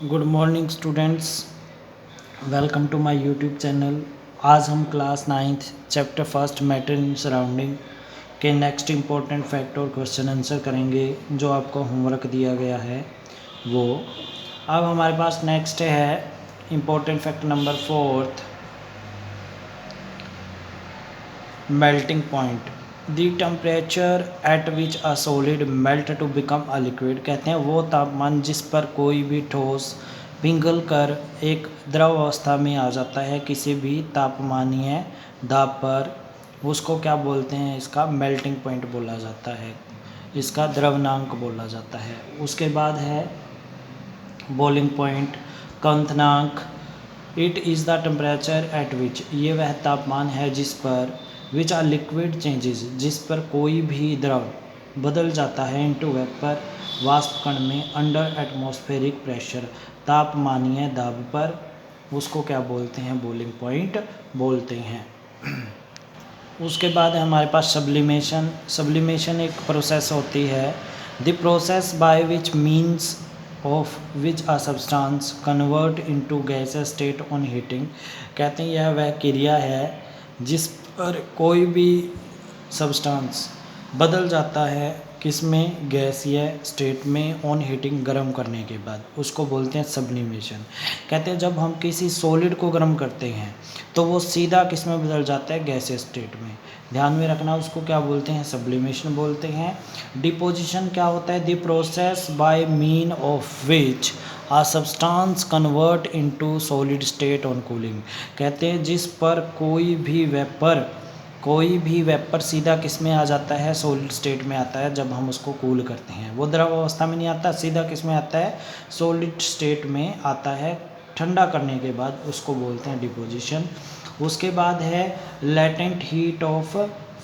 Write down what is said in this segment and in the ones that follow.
Good morning students, welcome to my YouTube channel. आज हम class 9th chapter first matter in surrounding के next important fact और question answer करेंगे जो आपको होमवर्क दिया गया है वो। अब हमारे पास नेक्स्ट है important fact number 4, melting point. The temperature at which a solid melt to become a liquid. कहते हैं वो तापमान जिस पर कोई भी ठोस पिघल कर एक द्रव अवस्था में आ जाता है किसी भी तापमानीय दाब पर, उसको क्या बोलते हैं? इसका मेल्टिंग पॉइंट बोला जाता है, इसका द्रवनांक बोला जाता है। उसके बाद है बॉइलिंग पॉइंट, क्वथनांक। It is the temperature at विच, ये वह तापमान है जिस पर विच आ लिक्विड चेंजेस, जिस पर कोई भी द्रव बदल जाता है इनटू वेपर, वाष्प कण में, अंडर एटमॉस्फेरिक प्रेशर, तापमानीय दाब पर, उसको क्या बोलते हैं? बॉइलिंग पॉइंट बोलते हैं। उसके बाद हमारे पास सब्लिमेशन। सब्लिमेशन एक प्रोसेस होती है, the process by which means of which a substance convert into gases state on heating. कहते हैं यह वह क्रिया है जिस पर कोई भी सब्सटेंस बदल जाता है किसमें? गैसीय स्टेट में, ऑन हीटिंग, गर्म करने के बाद, उसको बोलते हैं सब्लिमेशन। कहते हैं जब हम किसी सॉलिड को गर्म करते हैं तो वो सीधा किस में बदल जाता है? गैसीय स्टेट में। ध्यान में रखना, उसको क्या बोलते हैं? सब्लिमेशन बोलते हैं। डिपोजिशन क्या होता है? The process by mean of which a substance convert into solid state on cooling. कहते हैं जिस पर कोई भी वेपर सीधा किस में आ जाता है? सॉलिड स्टेट में आता है जब हम उसको कूल करते हैं। वो द्रव अवस्था में नहीं आता, सीधा किस में आता है? सॉलिड स्टेट में आता है ठंडा करने के बाद, उसको बोलते हैं डिपोजिशन। उसके बाद है latent heat of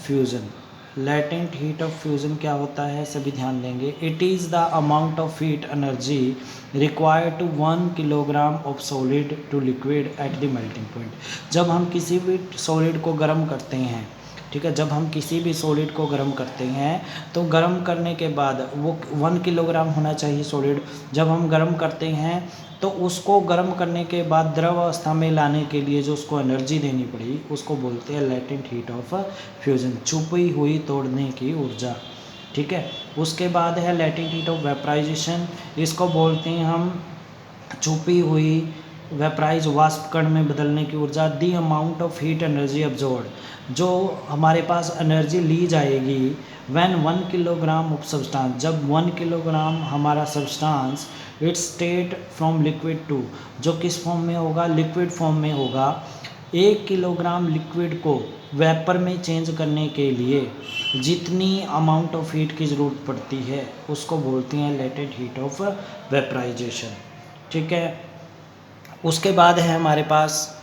fusion. Latent heat of fusion क्या होता है? सभी ध्यान देंगे। It is the amount of heat energy required to 1 kilogram of solid to liquid at the melting point. जब हम किसी भी सॉलिड को गर्म करते हैं, ठीक है, जब हम किसी भी सॉलिड को गर्म करते हैं तो गर्म करने के बाद वो 1 किलोग्राम होना चाहिए सॉलिड। जब हम गर्म करते हैं तो उसको गर्म करने के बाद द्रव अवस्था में लाने के लिए जो उसको एनर्जी देनी पड़ी उसको बोलते हैं लेटेंट हीट ऑफ फ्यूज़न, छुपी हुई तोड़ने की ऊर्जा। ठीक है। उसके बाद है लेटेंट हीट ऑफ वेपराइजेशन। इसको बोलते हैं हम छुपी हुई वेपराइज वाष्प कण में बदलने की ऊर्जा। The amount of heat energy absorb, जो हमारे पास एनर्जी ली जाएगी व्हेन 1 किलोग्राम ऑफ सब्सटेंस, जब 1 किलोग्राम हमारा substance its state from liquid to, जो किस फॉर्म में होगा? लिक्विड फॉर्म में होगा। 1 किलोग्राम लिक्विड को वेपर में चेंज करने के लिए जितनी अमाउंट ऑफ हीट की ज़रूरत पड़ती है उसको बोलते हैं लेटेंट हीट ऑफ वेपराइजेशन। ठीक है। उसके बाद है हमारे पास